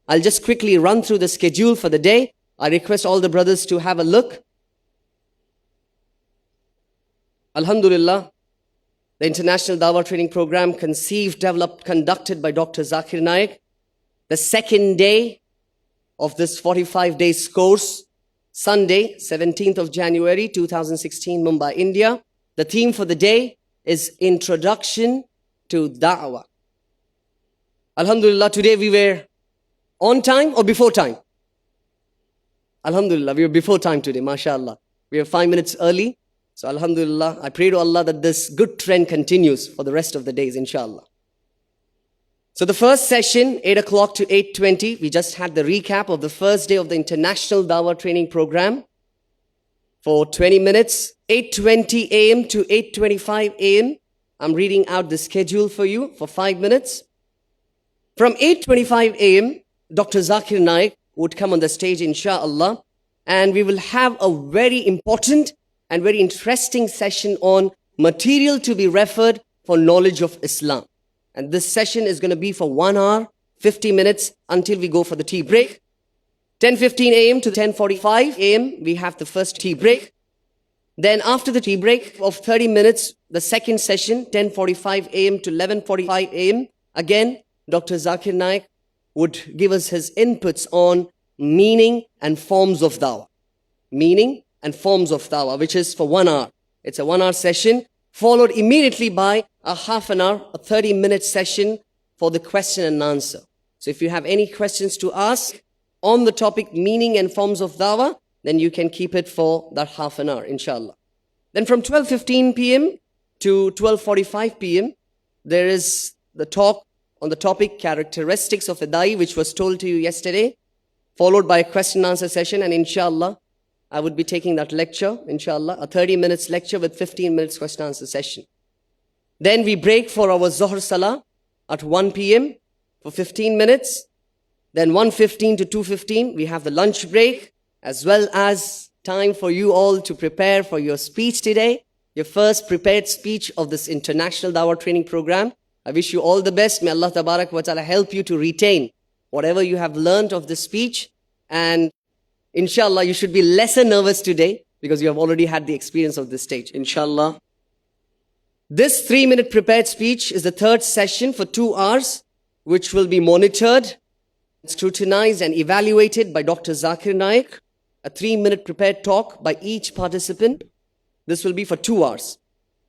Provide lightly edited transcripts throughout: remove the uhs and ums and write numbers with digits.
I'll just quickly run through the schedule for the day. I request all the brothers to have a look. Alhamdulillah, the International Dawah Training Program conceived, developed, conducted by Dr. Zakir Naik. The second day of this 45 days course, Sunday, 17th of January, 2016, Mumbai, India. The theme for the day is Introduction to Da'wah. Alhamdulillah, today we were on time or before time? Alhamdulillah, we were before time today, mashallah. We are 5 minutes early. So Alhamdulillah, I pray to Allah that this good trend continues for the rest of the days, inshallah. So the first session, 8 o'clock to 8:20, we just had the recap of the first day of the International Dawah Training Program for 20 minutes, 8:20 a.m. to 8:25 a.m. I'm reading out the schedule for you for 5 minutes. From 8:25 a.m., Dr. Zakir Naik would come on the stage, inshallah, and we will have a very important and very interesting session on material to be referred for knowledge of Islam. And this session is going to be for 1 hour, 50 minutes until we go for the tea break. 10:15 a.m. to 10:45 a.m. we have the first tea break. Then after the tea break of 30 minutes, the second session, 10:45 a.m. to 11:45 a.m. Again, Dr. Zakir Naik would give us his inputs on meaning and forms of dawah. Meaning and forms of dawah, which is for 1 hour. It's a 1 hour session, followed immediately by a half an hour, a 30-minute session for the question and answer. So if you have any questions to ask on the topic meaning and forms of dawah, then you can keep it for that half an hour, inshallah. Then from 12:15 p.m. to 12:45 p.m., there is the talk on the topic characteristics of a da'i, which was told to you yesterday, followed by a question and answer session, and inshallah, I would be taking that lecture, inshallah, a 30 minutes lecture with 15 minutes question and answer session. Then we break for our Zuhr Salah at 1 p.m. for 15 minutes. Then 1:15 to 2:15, we have the lunch break, as well as time for you all to prepare for your speech today, your first prepared speech of this International Dawah Training Program. I wish you all the best. May Allah Tabarak wa Ta'ala help you to retain whatever you have learned of the speech. And inshallah, you should be lesser nervous today because you have already had the experience of this stage, inshallah. This 3-minute prepared speech is the third session for 2 hours, which will be monitored, scrutinized and evaluated by Dr. Zakir Naik. A 3-minute prepared talk by each participant. This will be for 2 hours.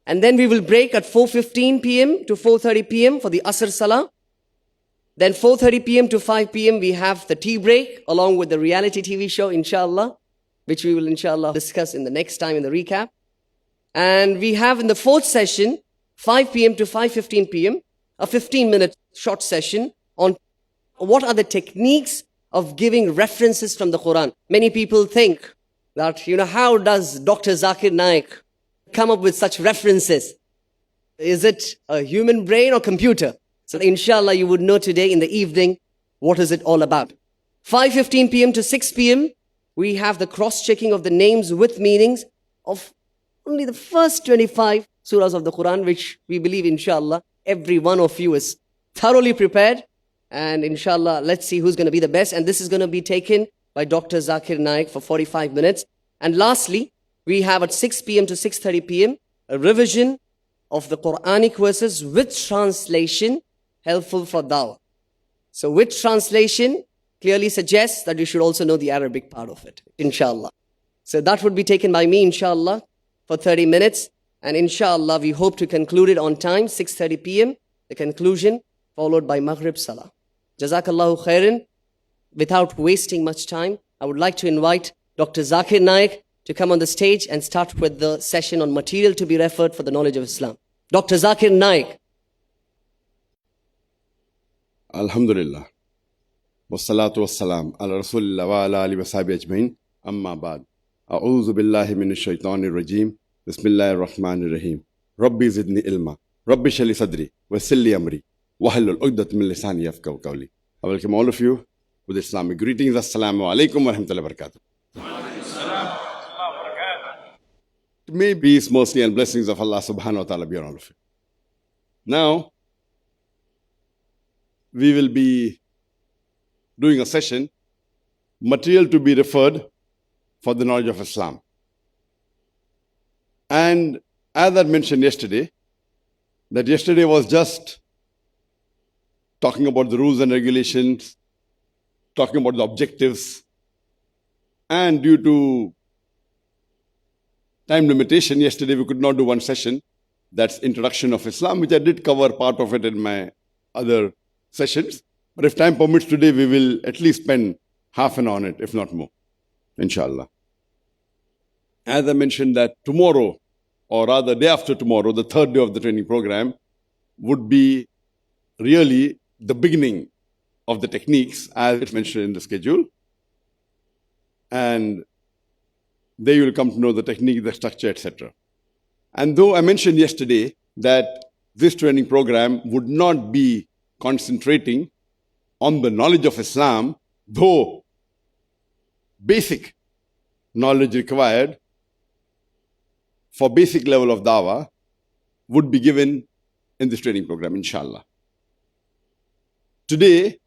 And then we will break at 4:15 p.m. to 4:30 p.m. for the Asr Salah. Then 4:30 p.m. to 5 p.m. we have the tea break along with the reality TV show, inshallah, which we will inshallah discuss in the next time in the recap. And we have in the fourth session, 5 p.m. to 5:15 p.m., a 15-minute short session on what are the techniques of giving references from the Quran. Many people think that, how does Dr. Zakir Naik come up with such references? Is it a human brain or computer? So inshallah, you would know today in the evening, what is it all about? 5:15 p.m. to 6 p.m., we have the cross-checking of the names with meanings of only the first 25 surahs of the Quran, which we believe, inshallah, every one of you is thoroughly prepared. And inshallah, let's see who's going to be the best. And this is going to be taken by Dr. Zakir Naik for 45 minutes. And lastly, we have at 6 p.m. to 6:30 p.m. a revision of the Quranic verses with translation, helpful for dawah. So with translation clearly suggests that you should also know the Arabic part of it, inshallah. So that would be taken by me, inshallah, for 30 minutes. And inshallah, we hope to conclude it on time, 6:30 p.m., the conclusion, followed by Maghrib Salah. Jazakallahu khairan. Without wasting much time, I would like to invite Dr. Zakir Naik to come on the stage and start with the session on material to be referred for the knowledge of Islam. Dr. Zakir Naik. Alhamdulillah. Wassalatu wassalam ala Rasulillah wa ala alihi wa sahbihi ajmain. Amma ba'd. A'udhu billahi minash shaitanir rajim. Bismillahir rahmanir rahim. Rabbi zidni ilma. Rabbi shali sadri. Wassir li amri. Wahlul 'uqdat min lisani yafqahu qawli. I welcome all of you with Islamic greetings. Assalamu alaikum wa rahmatullahi wa barakatuh. May peace, mercy and blessings of Allah subhanahu wa ta'ala be on all of you. Now, we will be doing a session, material to be referred for the knowledge of Islam. And as I mentioned yesterday, that yesterday was just talking about the rules and regulations, talking about the objectives, and due to time limitation, yesterday we could not do one session. That's Introduction of Islam, which I did cover part of it in my other sessions. But if time permits today, we will at least spend half an hour on it, if not more, inshallah. As I mentioned that tomorrow, or rather day after tomorrow, the third day of the training program, would be really the beginning of the techniques as it's mentioned in the schedule. And there you will come to know the technique, the structure, etc. And though I mentioned yesterday that this training program would not be concentrating on the knowledge of Islam, though basic knowledge required for basic level of dawah would be given in this training program, inshallah. Today,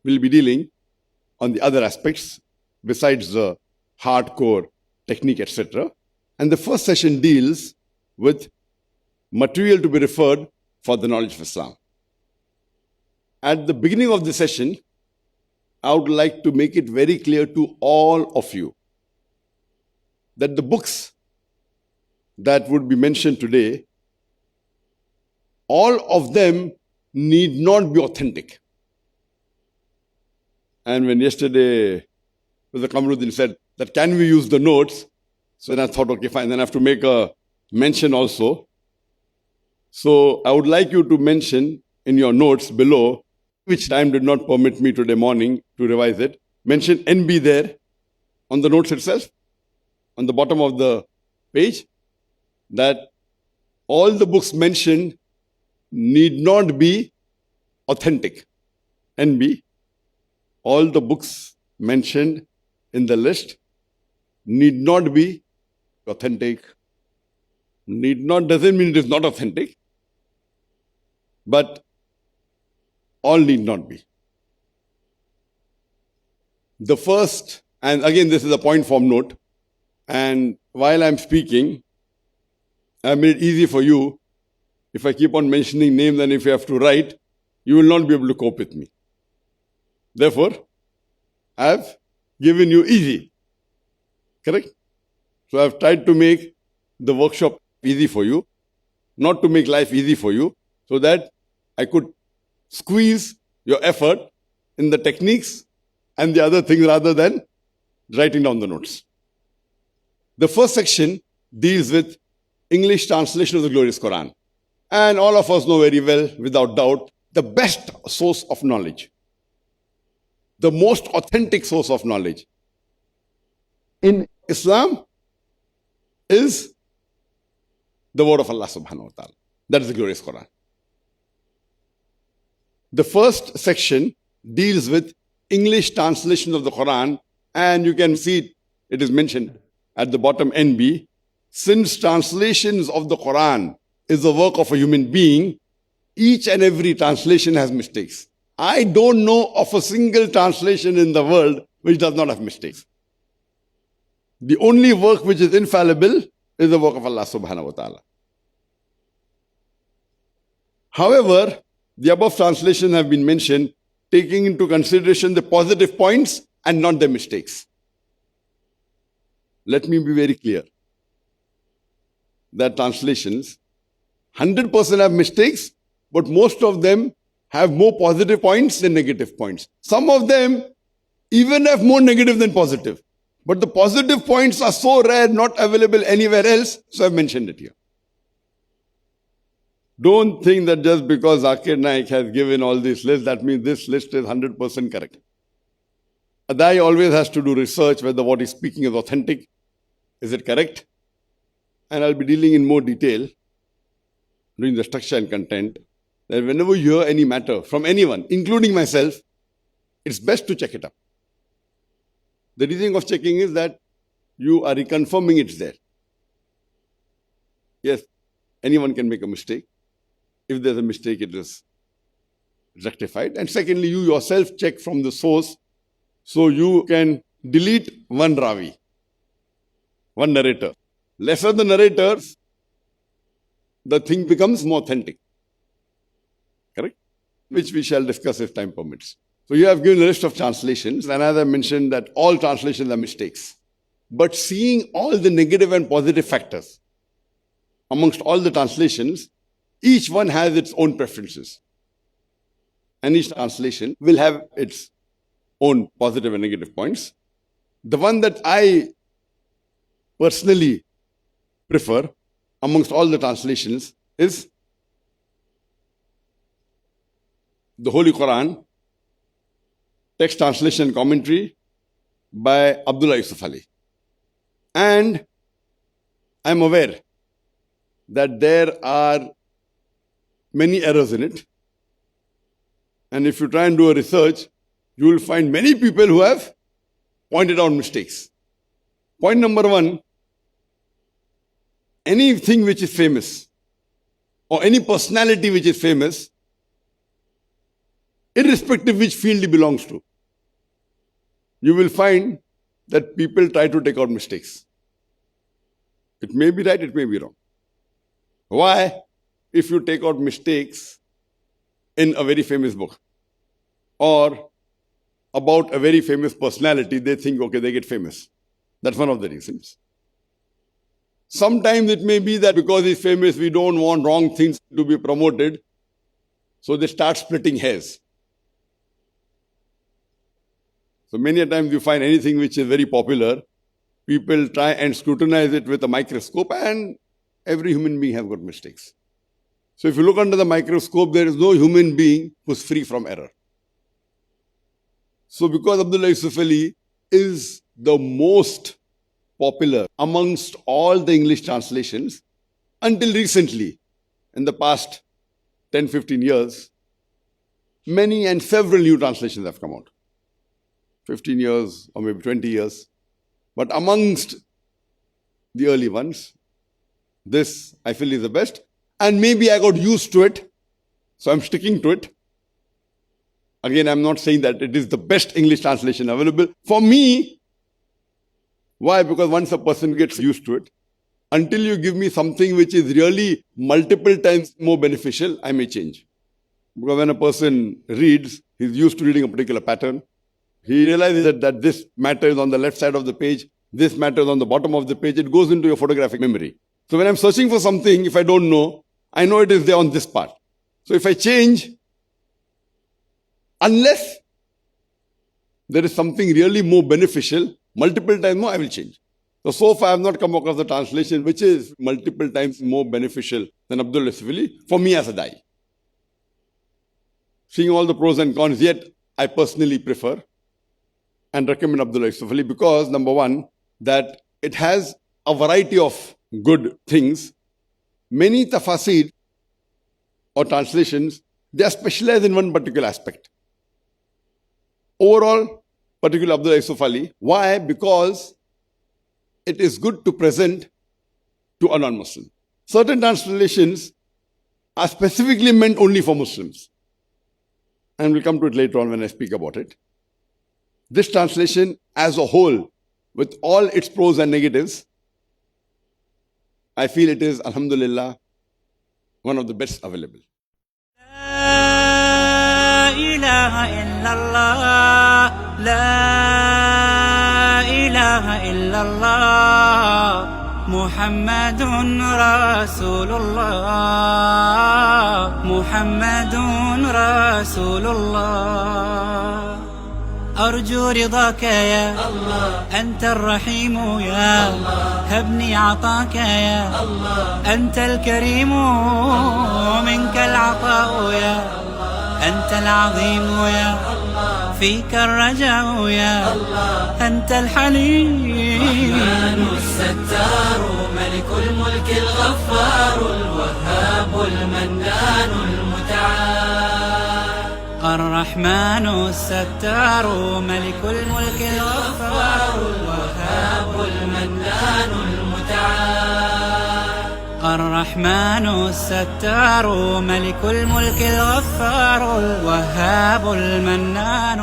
we'll be dealing on the other aspects besides the hardcore technique, etc. And the first session deals with material to be referred for the knowledge of Islam. At the beginning of the session, I would like to make it very clear to all of you that the books that would be mentioned today, all of them need not be authentic. And when yesterday Mr. Kamruddin said that can we use the notes, so then I thought, okay, fine, then I have to make a mention also. So I would like you to mention in your notes below, which time did not permit me today morning to revise it, mention NB there on the notes itself, on the bottom of the page, that all the books mentioned need not be authentic. NB, all the books mentioned in the list need not be authentic. Need not doesn't mean it is not authentic, but all need not be. The first, and again this is a point form note, and while I'm speaking, I made it easy for you. If I keep on mentioning names and if you have to write, you will not be able to cope with me. Therefore, I have given you easy. Correct? So I have tried to make the workshop easy for you, not to make life easy for you, so that I could squeeze your effort in the techniques and the other things rather than writing down the notes. The first section deals with English translation of the glorious Quran. And all of us know very well, without doubt, the best source of knowledge, the most authentic source of knowledge in Islam is the word of Allah subhanahu wa ta'ala. That is the glorious Quran. The first section deals with English translation of the Quran, and you can see it is mentioned at the bottom NB. Since translations of the Quran is the work of a human being, each and every translation has mistakes. I don't know of a single translation in the world which does not have mistakes. The only work which is infallible is the work of Allah subhanahu wa ta'ala. However, the above translations have been mentioned taking into consideration the positive points and not the mistakes. Let me be very clear that translations 100% have mistakes, but most of them have more positive points than negative points. Some of them even have more negative than positive. But the positive points are so rare, not available anywhere else, so I've mentioned it here. Don't think that just because Zakir Naik has given all these lists, that means this list is 100% correct. A Dai always has to do research whether what he's speaking is authentic. Is it correct? And I'll be dealing in more detail during the structure and content, that whenever you hear any matter from anyone, including myself, it's best to check it up. The reason of checking is that you are reconfirming it's there. Yes, anyone can make a mistake. If there's a mistake, it is rectified. And secondly, you yourself check from the source So you can delete one Ravi, one narrator. Lesser the narrators, the thing becomes more authentic. Correct? Which we shall discuss if time permits. So you have given a list of translations, and as I mentioned that all translations are mistakes. But seeing all the negative and positive factors amongst all the translations, each one has its own preferences. And each translation will have its own positive and negative points. The one that I personally prefer amongst all the translations is the Holy Quran, text translation and commentary by Abdullah Yusuf Ali. And I'm aware that there are many errors in it. And if you try and do a research, you will find many people who have pointed out mistakes. Point number one, anything which is famous or any personality which is famous, irrespective which field he belongs to, you will find that people try to take out mistakes. It may be right, it may be wrong. Why? If you take out mistakes in a very famous book or about a very famous personality, they think, okay, they get famous. That's one of the reasons. Sometimes it may be that because he's famous, we don't want wrong things to be promoted, so they start splitting hairs. So many a times you find anything which is very popular, people try and scrutinize it with a microscope, and every human being has got mistakes. So if you look under the microscope, there is no human being who's free from error. So because Abdullah Yusuf Ali is the most popular amongst all the English translations, until recently, in the past 10-15 years, many and several new translations have come out. 15 years or maybe 20 years. But amongst the early ones, this I feel is the best. And maybe I got used to it, so I'm sticking to it. Again, I'm not saying that it is the best English translation available. For me, why? Because once a person gets used to it, until you give me something which is really multiple times more beneficial, I may change. Because when a person reads, he's used to reading a particular pattern. He realizes that this matter is on the left side of the page, this matter is on the bottom of the page. It goes into your photographic memory. So when I'm searching for something, if I don't know, I know it is there on this part. So if I change, unless there is something really more beneficial, multiple times more, I will change. So far I have not come across the translation which is multiple times more beneficial than Abdullah Yusuf Ali for me as a Dai. Seeing all the pros and cons, yet I personally prefer and recommend Abdullah Yusuf Ali because, number one, that it has a variety of good things. Many tafasir or translations, they are specialized in one particular aspect. Overall, particularly Abdullah Yusuf Ali. Why? Because it is good to present to a non-Muslim. Certain translations are specifically meant only for Muslims. And we'll come to it later on when I speak about it. This translation as a whole, with all its pros and negatives, I feel it is, alhamdulillah, one of the best available. La ilaha illallah, la ilaha illallah, Muhammadun Rasulullah, Muhammadun Rasulullah. أرجو رضاك يا الله أنت الرحيم يا الله هبني عطاك يا الله أنت الكريم منك العطاء يا الله أنت العظيم يا الله فيك الرجاء يا الله أنت الحليم الرحمن الستار ملك الملك الغفار الوهاب المنان المتعال الرحمن الستار ملك الملك الغفار الوهاب المنان المتعال الرحمن الستار ملك الملك الغفار الوهاب المنان